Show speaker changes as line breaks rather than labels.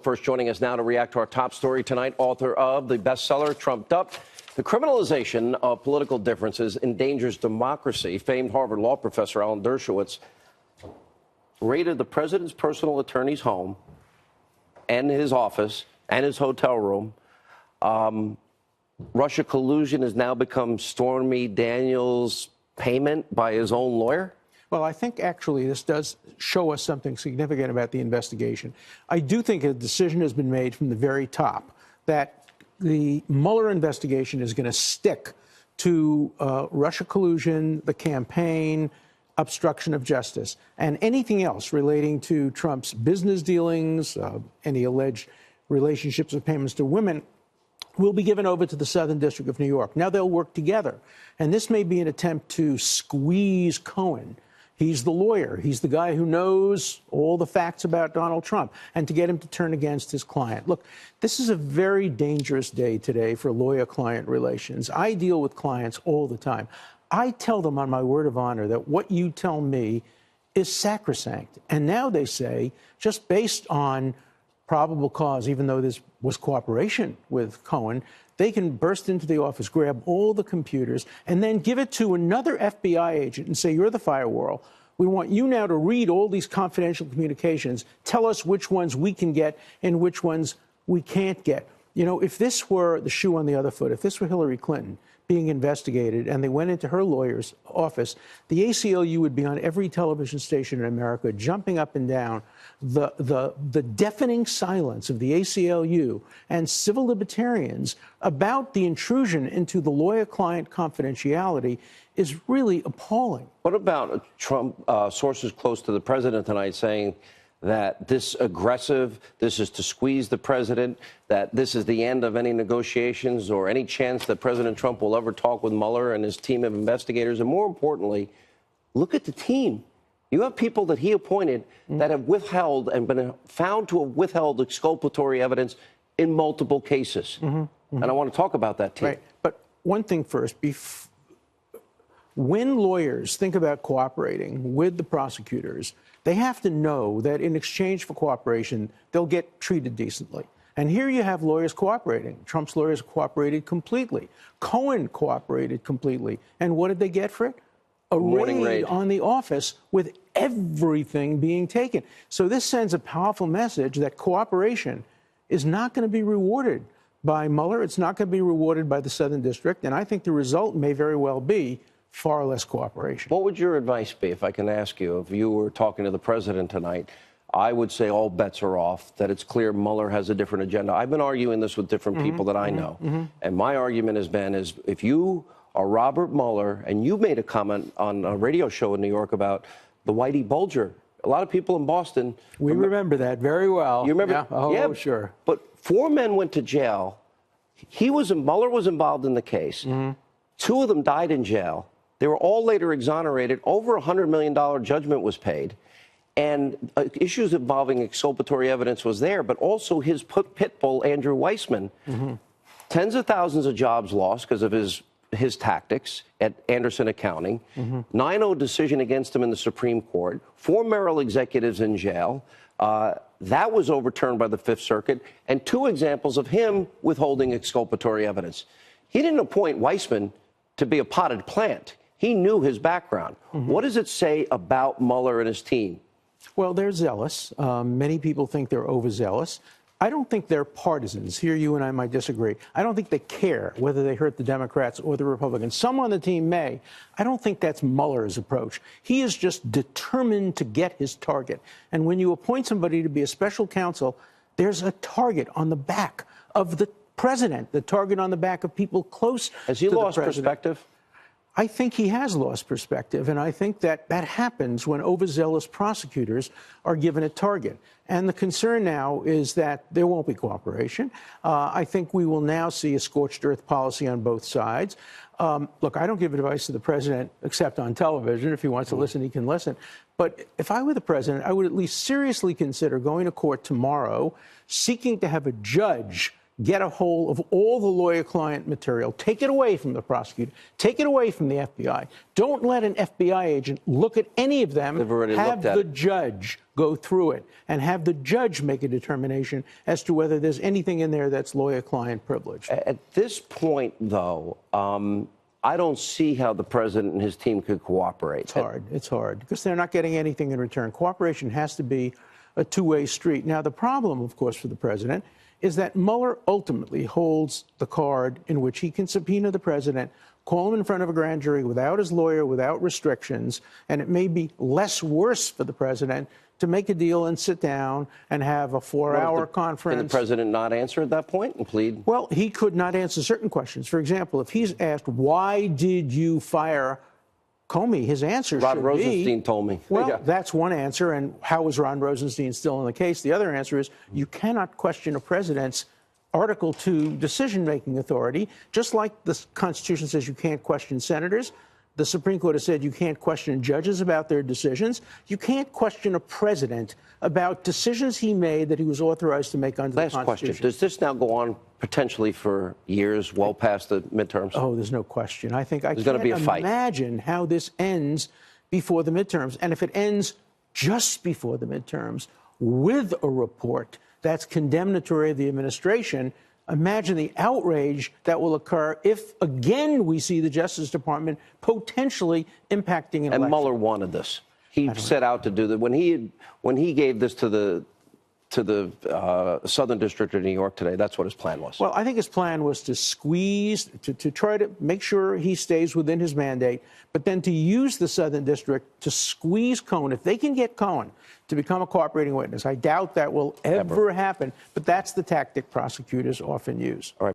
First, joining us now to react to our top story tonight, author of the bestseller, Trumped Up, The Criminalization of Political Differences Endangers Democracy. Famed Harvard law professor Alan Dershowitz raided the president's personal attorney's home and his office and his hotel room. Russia collusion has now become Stormy Daniels' payment by his own lawyer?
Well, I think actually this does show us something significant about the investigation. I do think a decision has been made from the very top that the Mueller investigation is going to stick to Russia collusion, the campaign, obstruction of justice, and anything else relating to Trump's business dealings, any alleged relationships or payments to women, will be given over to the Southern District of New York. Now they'll work together. And this may be an attempt to squeeze Cohen. He's the lawyer. He's the guy who knows all the facts about Donald Trump, and to get him to turn against his client. Look, this is a very dangerous day today for lawyer-client relations. I deal with clients all the time. I tell them on my word of honor that what you tell me is sacrosanct. And now they say, just based on probable cause, even though this was cooperation with Cohen, they can burst into the office, grab all the computers, and then give it to another FBI agent and say, you're the firewall. We want you now to read all these confidential communications. Tell us which ones we can get and which ones we can't get. You know, if this were the shoe on the other foot, if this were Hillary Clinton being investigated and they went into her lawyer's office, the ACLU would be on every television station in America, jumping up and down. The deafening silence of the ACLU and civil libertarians about the intrusion into the lawyer-client confidentiality is really appalling.
What about Trump sources close to the president tonight saying that this is to squeeze the president, that this is the end of any negotiations or any chance that President Trump will ever talk with Mueller and his team of investigators? And more importantly, look at the team. You have people that he appointed that have withheld and been found to have withheld exculpatory evidence in multiple cases. And I want to talk about that team.
Right. But one thing first, when lawyers think about cooperating with the prosecutors, they have to know that in exchange for cooperation, they'll get treated decently. And here you have lawyers cooperating. Trump's lawyers cooperated completely. Cohen cooperated completely. And what did they get for it? A raid on the office with everything being taken. So this sends a powerful message that cooperation is not going to be rewarded by Mueller. It's not going to be rewarded by the Southern District. And I think the result may very well be far less cooperation.
What would your advice be, if I can ask you, if you were talking to the president tonight? I would say all bets are off, that it's clear Mueller has a different agenda. I've been arguing this with different people that I know. And my argument has been is if you are Robert Mueller, and you made a comment on a radio show in New York about the Whitey Bulger. A lot of people in Boston.
We remember that very well.
You remember?
Yeah. Oh, yeah, sure.
But 4 men went to jail. Mueller was involved in the case. 2 of them died in jail. They were all later exonerated. Over $100 million judgment was paid. And issues involving exculpatory evidence was there, but also his pit bull, Andrew Weissman. Tens of thousands of jobs lost because of his tactics at Anderson Accounting, 9-0 decision against him in the Supreme Court, 4 Merrill executives in jail. That was overturned by the Fifth Circuit, and 2 examples of him withholding exculpatory evidence. He didn't appoint Weissman to be a potted plant. He knew his background. What does it say about Mueller and his team?
Well, they're zealous. Many people think they're overzealous. I don't think they're partisans. Here, you and I might disagree. I don't think they care whether they hurt the Democrats or the Republicans. Some on the team may. I don't think that's Mueller's approach. He is just determined to get his target. And when you appoint somebody to be a special counsel, there's a target on the back of the president, the target on the back of people close to the president.
Has he lost perspective?
I think he has lost perspective, and I think that happens when overzealous prosecutors are given a target. And the concern now is that there won't be cooperation. I think we will now see a scorched earth policy on both sides. Look, I don't give advice to the president except on television. If he wants to listen, he can listen. But if I were the president, I would at least seriously consider going to court tomorrow, seeking to have a judge get a hold of all the lawyer-client material, take it away from the prosecutor, take it away from the FBI. Don't let an FBI agent look at any of them. Have the judge go through it and have the judge make a determination as to whether there's anything in there that's lawyer-client privilege.
At this point, though, I don't see how the president and his team could cooperate.
It's hard. It's hard because they're not getting anything in return. Cooperation has to be a two-way street. Now, the problem, of course, for the president is that Mueller ultimately holds the card in which he can subpoena the president, call him in front of a grand jury without his lawyer, without restrictions, and it may be less worse for the president to make a deal and sit down and have a 4-hour conference.
Can the president not answer at that point and plead?
Well, he could not answer certain questions. For example, if he's asked, why did you fire Comey, his answer
Rod
should
Rosenstein told me.
Well,
Yeah.
that's one answer. And how is Ron Rosenstein still in the case? The other answer is you cannot question a president's Article II decision-making authority, just like the Constitution says you can't question senators. The Supreme Court has said you can't question judges about their decisions. You can't question a president about decisions he made that he was authorized to make under the Constitution.
Last question. Does this now go on potentially for years, well past the midterms?
Oh, there's no question. I think
there's going to be a fight.
Imagine how this ends before the midterms. And if it ends just before the midterms with a report that's condemnatory of the administration, imagine the outrage that will occur if, again, we see the Justice Department potentially impacting an election.
And Mueller wanted this. He set out to do that. When he gave this to the Southern District of New York today, that's what his plan was.
Well, I think his plan was to squeeze, to try to make sure he stays within his mandate, but then to use the Southern District to squeeze Cohen. If they can get Cohen to become a cooperating witness, I doubt that will ever happen, but that's the tactic prosecutors often use.
All right.